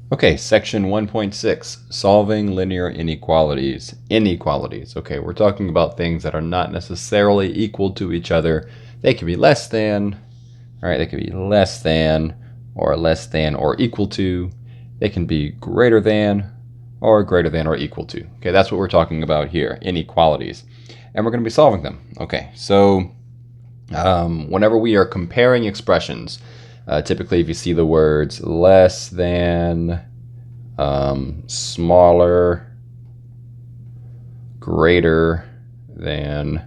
Okay, section 1.6, solving linear inequalities. Inequalities. Okay, we're talking about things that are not necessarily equal to each other. They can be less than, all right, they can be less than or equal to. They can be greater than or equal to. Okay, that's what we're talking about here, inequalities. And we're going to be solving them. Okay, so whenever we are comparing expressions, typically if you see the words less than, smaller, greater than,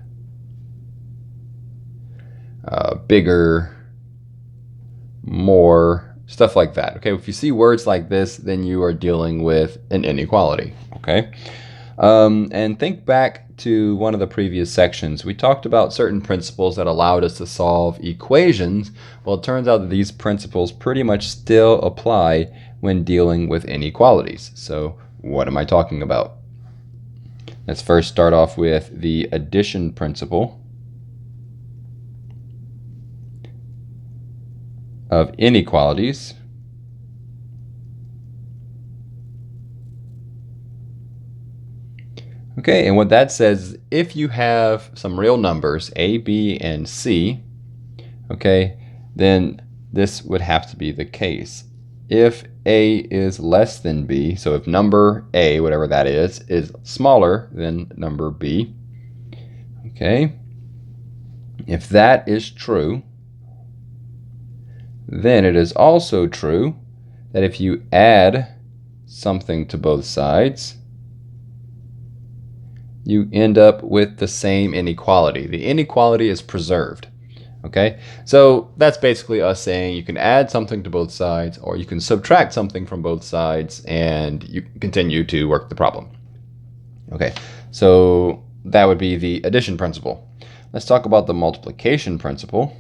bigger, more, stuff like that. Okay, if you see words like this, then you are dealing with an inequality. Okay, and think back to one of the previous sections. We talked about certain principles that allowed us to solve equations. Well, it turns out that these principles pretty much still apply when dealing with inequalities. So what am I talking about? Let's first start off with the addition principle of inequalities. Okay, and what that says, if you have some real numbers, a, b, and c, okay, then this would have to be the case. If a is less than b, so if number a, whatever that is smaller than number b, okay, if that is true, then it is also true that if you add something to both sides, you end up with the same inequality. The inequality is preserved. Okay, so that's basically us saying you can add something to both sides or you can subtract something from both sides and you continue to work the problem. Okay, so that would be the addition principle. Let's talk about the multiplication principle.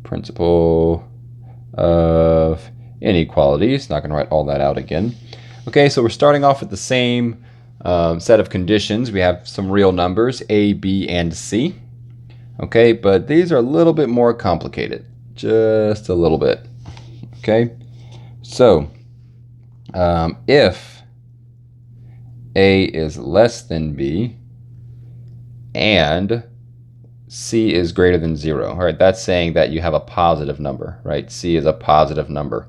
Principle of inequalities. Not going to write all that out again. Okay, so we're starting off with the same set of conditions. We have some real numbers, a, b, and c. Okay, but these are a little bit more complicated. Just a little bit. Okay, so if a is less than b and c is greater than 0, all right, that's saying that you have a positive number, right? C is a positive number.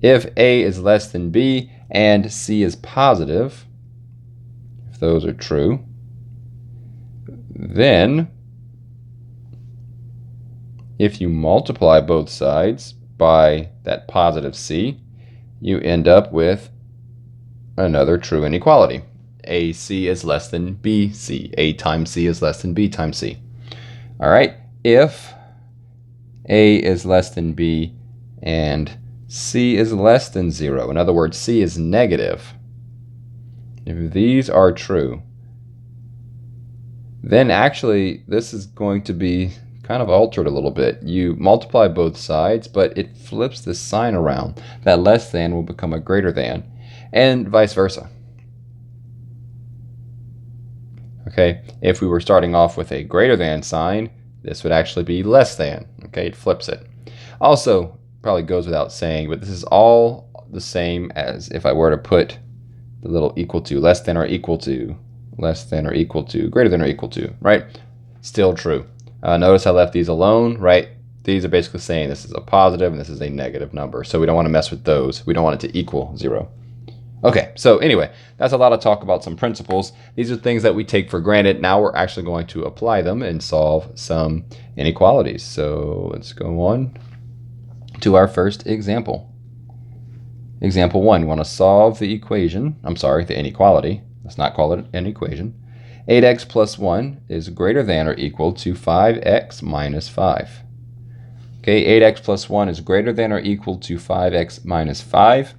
If a is less than b and c is positive, if those are true, then if you multiply both sides by that positive c, you end up with another true inequality. AC is less than BC. A times C is less than B times C. All right, if A is less than B and C is less than 0, in other words, C is negative, if these are true, then actually this is going to be kind of altered a little bit. You multiply both sides, but it flips the sign around. That less than will become a greater than, and vice versa. Okay, if we were starting off with a greater than sign, this would actually be less than. Okay, it flips it. Also, probably goes without saying, but this is all the same as if I were to put the little equal to, less than or equal to, less than or equal to, greater than or equal to, right? Still true. Notice I left these alone, right? These are basically saying this is a positive and this is a negative number, so we don't want to mess with those. We don't want it to equal 0. Okay, so anyway, that's a lot of talk about some principles. These are things that we take for granted. Now we're actually going to apply them and solve some inequalities. So let's go on to our first example. Example 1, we want to solve the the inequality. Let's not call it an equation. 8x plus 1 is greater than or equal to 5x minus 5. Okay, 8x plus 1 is greater than or equal to 5x minus 5.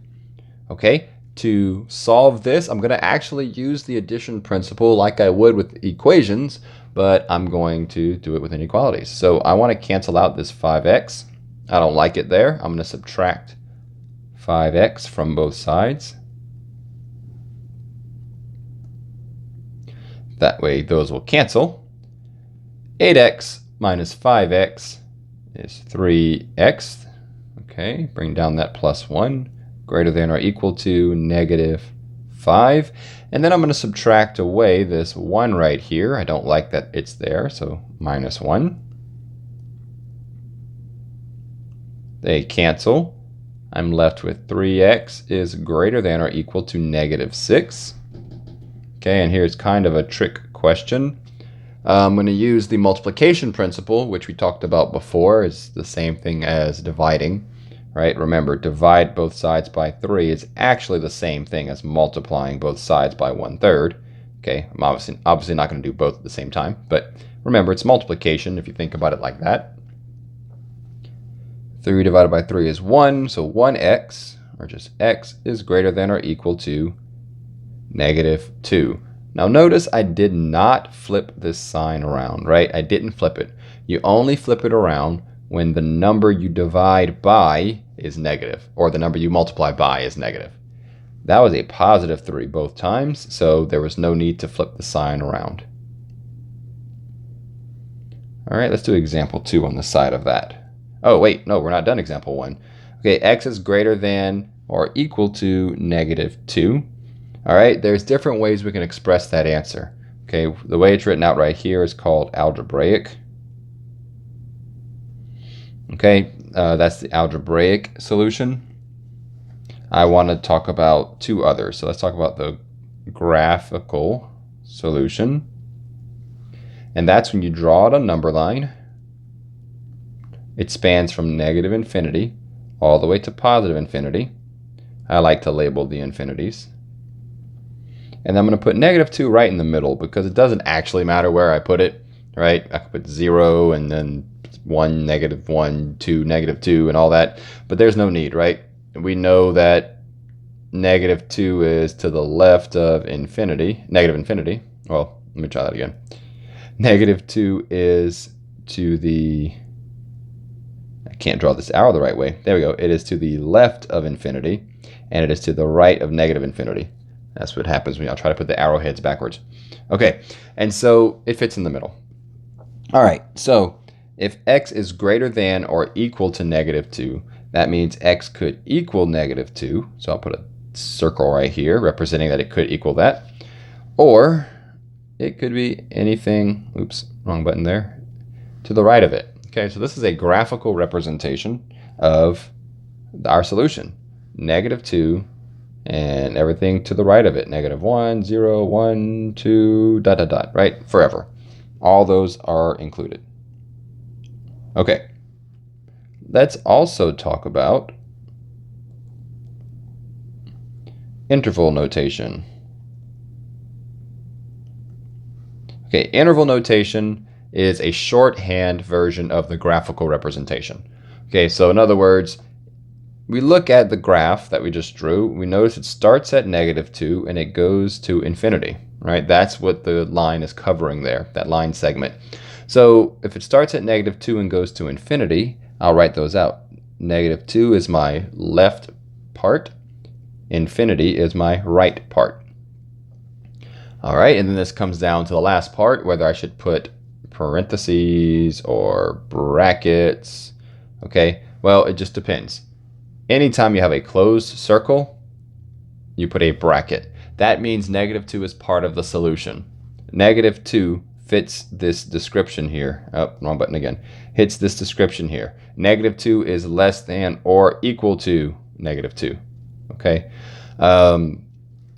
Okay, to solve this, I'm going to actually use the addition principle like I would with equations, but I'm going to do it with inequalities. So I want to cancel out this 5x. I don't like it there. I'm going to subtract 5x from both sides. That way those will cancel. 8x minus 5x is 3x. Okay, bring down that plus 1, greater than or equal to negative 5. And then I'm going to subtract away this 1 right here. I don't like that it's there, so minus 1. They cancel. I'm left with 3x is greater than or equal to negative 6. Okay, and here's kind of a trick question. I'm going to use the multiplication principle, which we talked about before. Is the same thing as dividing, right? Remember, divide both sides by 3 is actually the same thing as multiplying both sides by 1/3. Okay, I'm obviously not going to do both at the same time, but remember, it's multiplication if you think about it like that. 3 divided by 3 is 1, so 1x, or just x, is greater than or equal to negative 2. Now notice I did not flip this sign around, right? I didn't flip it. You only flip it around when the number you divide by is negative, or the number you multiply by is negative. That was a positive 3 both times, so there was no need to flip the sign around. All right, let's do example 2 on the side of that. Oh, wait, no, we're not done example 1. Okay, x is greater than or equal to negative 2. All right, there's different ways we can express that answer. Okay, the way it's written out right here is called algebraic. Okay, that's the algebraic solution. I want to talk about 2 others. So let's talk about the graphical solution. And that's when you draw out a number line. It spans from negative infinity all the way to positive infinity. I like to label the infinities. And I'm going to put negative 2 right in the middle because it doesn't actually matter where I put it, right? I could put 0 and then 1, negative 1, 2, negative 2, and all that. But there's no need, right? We know that negative 2 is to the left of infinity, negative infinity. Well, let me try that again. Negative 2 is to the... I can't draw this arrow the right way. There we go. It is to the left of infinity, and it is to the right of negative infinity. That's what happens when I try to put the arrowheads backwards. Okay, and so it fits in the middle. All right, so if x is greater than or equal to negative 2, that means x could equal negative 2. So I'll put a circle right here representing that it could equal that. Or it could be anything, oops, wrong button there, to the right of it. Okay, so this is a graphical representation of our solution. Negative 2 and everything to the right of it. Negative 1, 0, 1, 2, dot, dot, dot, right? Forever. All those are included. Okay. Let's also talk about interval notation. Okay, interval notation is a shorthand version of the graphical representation. Okay, so in other words, we look at the graph that we just drew, we notice it starts at negative 2 and it goes to infinity, right? That's what the line is covering there, that line segment. So if it starts at negative 2 and goes to infinity, I'll write those out. Negative 2 is my left part, infinity is my right part. All right, and then this comes down to the last part, whether I should put parentheses or brackets. Okay, well, it just depends. Anytime you have a closed circle, you put a bracket. That means negative 2 is part of the solution. Negative 2 fits this description here. Oh, wrong button again. Hits this description here. Negative 2 is less than or equal to negative 2. Okay.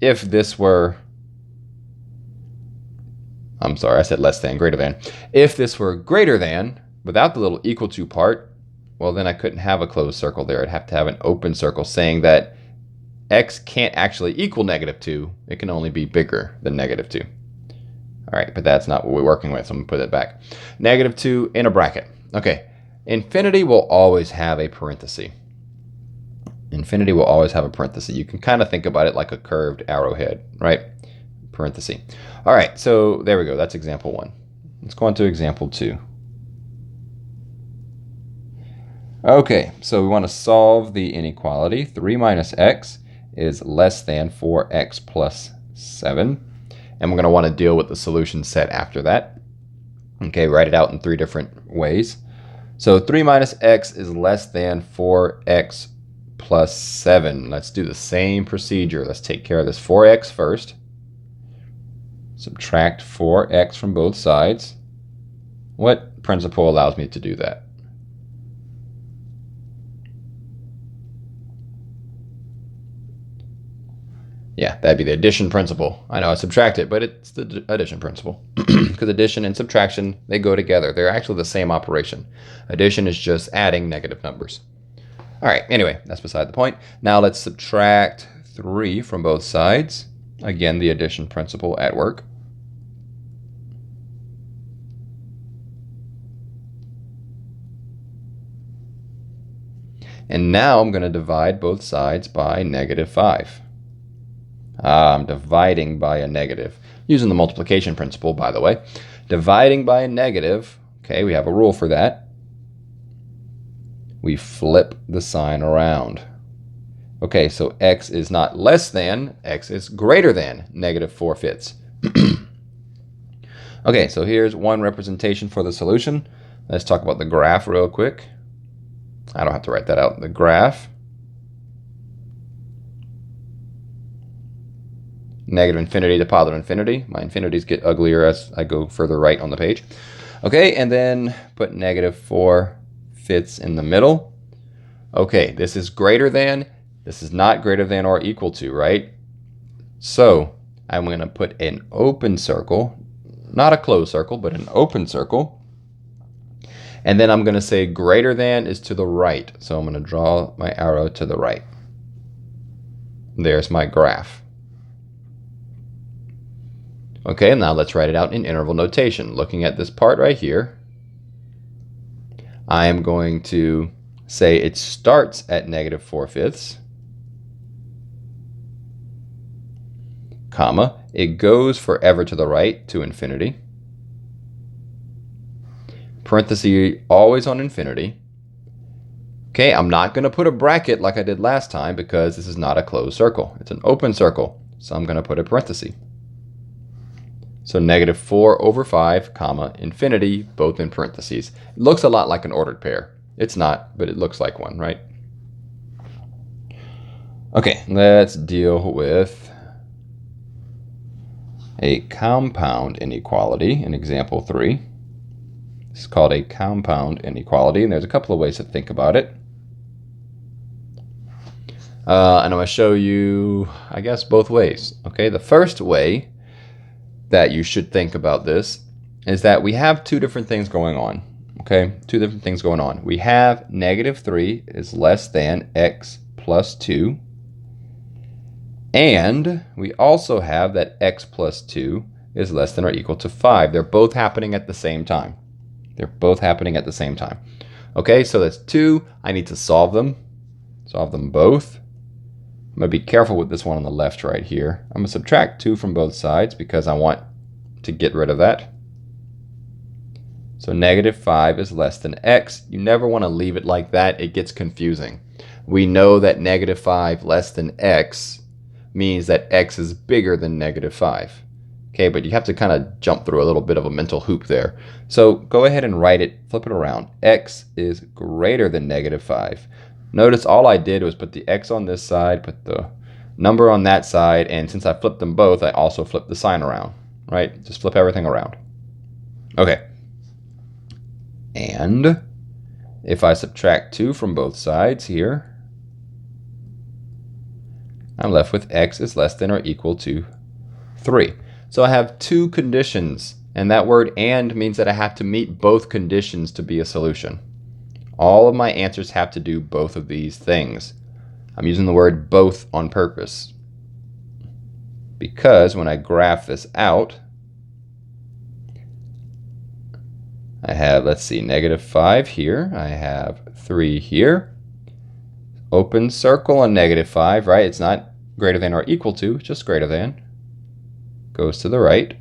If this were... I'm sorry, I said less than, greater than. If this were greater than, without the little equal to part, well, then I couldn't have a closed circle there. I'd have to have an open circle saying that x can't actually equal negative 2. It can only be bigger than negative 2. All right, but that's not what we're working with, so I'm going to put it back. Negative 2 in a bracket. Okay, infinity will always have a parenthesis. Infinity will always have a parenthesis. You can kind of think about it like a curved arrowhead, right? Parenthesis. All right, so there we go. That's example 1. Let's go on to example 2. Okay, so we want to solve the inequality. 3 minus x is less than 4x plus 7. And we're going to want to deal with the solution set after that. Okay, write it out in 3 different ways. So 3 minus x is less than 4x plus 7. Let's do the same procedure. Let's take care of this 4x first. Subtract 4x from both sides. What principle allows me to do that? Yeah, that'd be the addition principle. I know I subtracted, but it's the addition principle. Because addition and subtraction, they go together. They're actually the same operation. Addition is just adding negative numbers. All right, anyway, that's beside the point. Now let's subtract 3 from both sides. Again, the addition principle at work. And now I'm going to divide both sides by -5. I'm dividing by a negative. Using the multiplication principle, by the way. Dividing by a negative, okay, we have a rule for that. We flip the sign around. Okay, so x is not less than, x is greater than -4/5. Okay, so here's one representation for the solution. Let's talk about the graph real quick. I don't have to write that out. The graph. -infinity to +infinity. My infinities get uglier as I go further right on the page. Okay, and then put -4/5 in the middle. Okay, this is greater than, this is not greater than or equal to, right? So I'm going to put an open circle, not a closed circle, but an open circle. And then I'm going to say greater than is to the right. So I'm going to draw my arrow to the right. There's my graph. Okay, now let's write it out in interval notation. Looking at this part right here, I am going to say it starts at -4/5, comma, it goes forever to the right to infinity, parenthesis always on infinity. Okay, I'm not going to put a bracket like I did last time because this is not a closed circle. It's an open circle, so I'm going to put a parenthesis. So -4/5, comma, infinity, both in parentheses. It looks a lot like an ordered pair. It's not, but it looks like one, right? Okay, let's deal with a compound inequality in example 3. This is called a compound inequality, and there's a couple of ways to think about it. And I'm going to show you, I guess, both ways. Okay, the first way that you should think about this is that we have two different things going on. Okay, two different things going on. We have -3 is less than x plus 2. And we also have that x plus 2 is less than or equal to 5. They're both happening at the same time. They're both happening at the same time. Okay, so that's 2. I need to solve them. Solve them both. I'm going to be careful with this one on the left right here. I'm going to subtract 2 from both sides because I want to get rid of that. So -5 is less than x. You never want to leave it like that. It gets confusing. We know that -5 less than x means that x is bigger than -5. Okay, but you have to kind of jump through a little bit of a mental hoop there. So go ahead and write it, flip it around. X is greater than -5. Notice all I did was put the x on this side, put the number on that side, and since I flipped them both, I also flipped the sign around, right? Just flip everything around. Okay. And if I subtract 2 from both sides here, I'm left with x is less than or equal to 3. So I have two conditions, and that word "and" means that I have to meet both conditions to be a solution. All of my answers have to do both of these things. I'm using the word "both" on purpose because when I graph this out, I have, let's see, -5 here. I have 3 here. Open circle on -5, right? It's not greater than or equal to, it's just greater than. Goes to the right.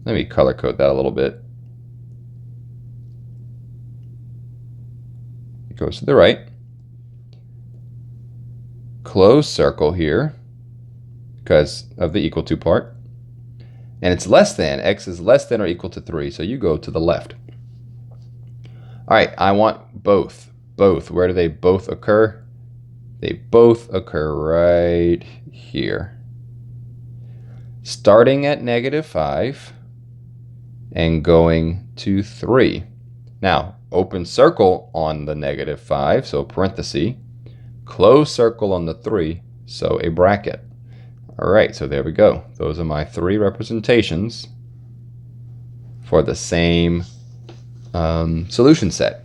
Let me color code that a little bit. It goes to the right. Closed circle here because of the equal to part. And it's less than, x is less than or equal to 3, so you go to the left. All right, I want both. Both. Where do they both occur? They both occur right here. Starting at -5 and going to 3. Now, open circle on the -5, so parenthesis. Close circle on the 3, so a bracket. All right, so there we go. Those are my 3 representations for the same solution set.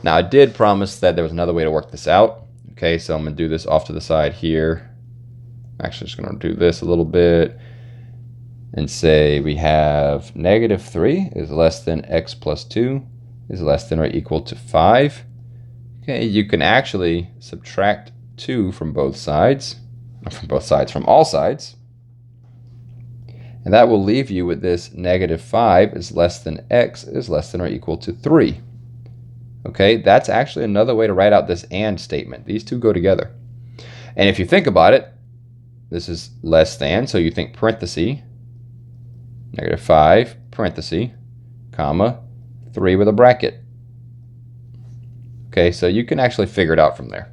Now, I did promise that there was another way to work this out. Okay, so I'm going to do this off to the side here. I'm actually just going to do this a little bit and say we have -3 is less than x plus 2 is less than or equal to 5. Okay, you can actually subtract 2 from both sides, from all sides. And that will leave you with this -5 is less than x is less than or equal to 3. Okay, that's actually another way to write out this and statement. These two go together. And if you think about it, this is less than, so you think parenthesis, -5, parenthesis, comma, 3 with a bracket. Okay, so you can actually figure it out from there.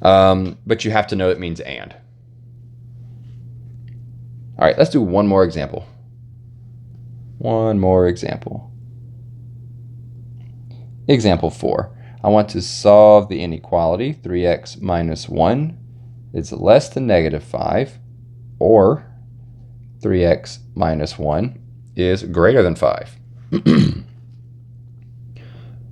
But you have to know it means and. All right, let's do one more example. One more example. Example 4. I want to solve the inequality 3x minus 1 is less than -5, or 3x minus 1 is greater than 5.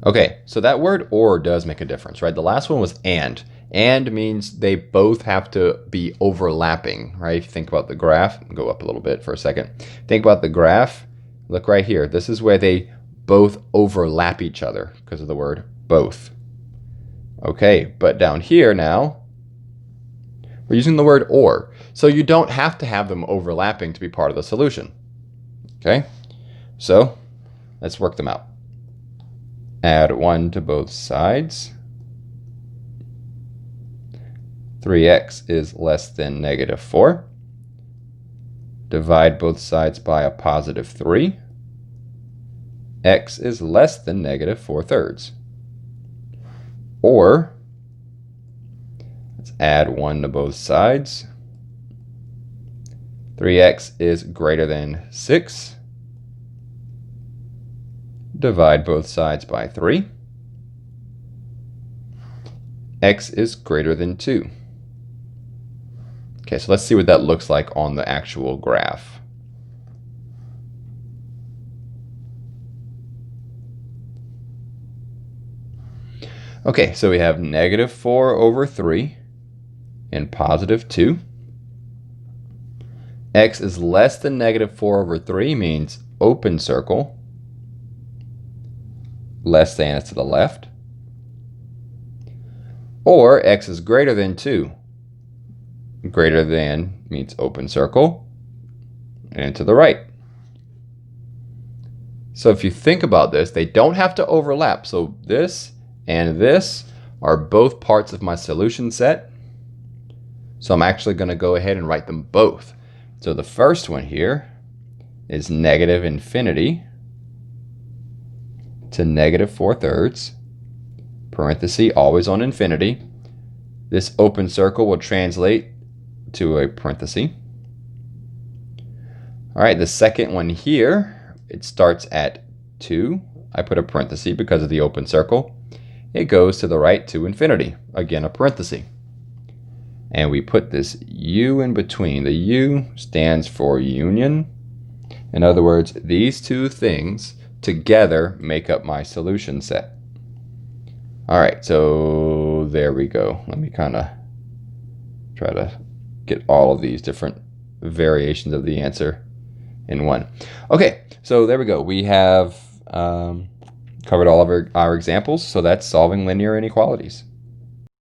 Okay, so that word or does make a difference, right? The last one was and. And means they both have to be overlapping, right? If you think about the graph, go up a little bit for a second. Think about the graph. Look right here. This is where they both overlap each other because of the word both. Okay, but down here now, we're using the word or. So you don't have to have them overlapping to be part of the solution. Okay, so let's work them out. Add 1 to both sides. 3x is less than -4. Divide both sides by a +3. X is less than -4/3. Or, let's add 1 to both sides. 3x is greater than 6. Divide both sides by 3. X is greater than 2. Okay, so let's see what that looks like on the actual graph. Okay, so we have -4/3 and +2. X is less than -4/3 means open circle. Less than is to the left. Or x is greater than 2. Greater than means open circle and to the right. So if you think about this, they don't have to overlap. So this and this are both parts of my solution set. So I'm actually going to go ahead and write them both. So the first one here is -infinity to -4/3, parenthesis, always on infinity. This open circle will translate to a parenthesis. All right, the second one here, it starts at 2. I put a parenthesis because of the open circle. It goes to the right to infinity, again a parenthesis. And we put this U in between. The U stands for union. In other words, these two things together make up my solution set. All right, so there we go. Let me kind of try to get all of these different variations of the answer in one. Okay, so there we go. We have covered all of our examples, so that's solving linear inequalities.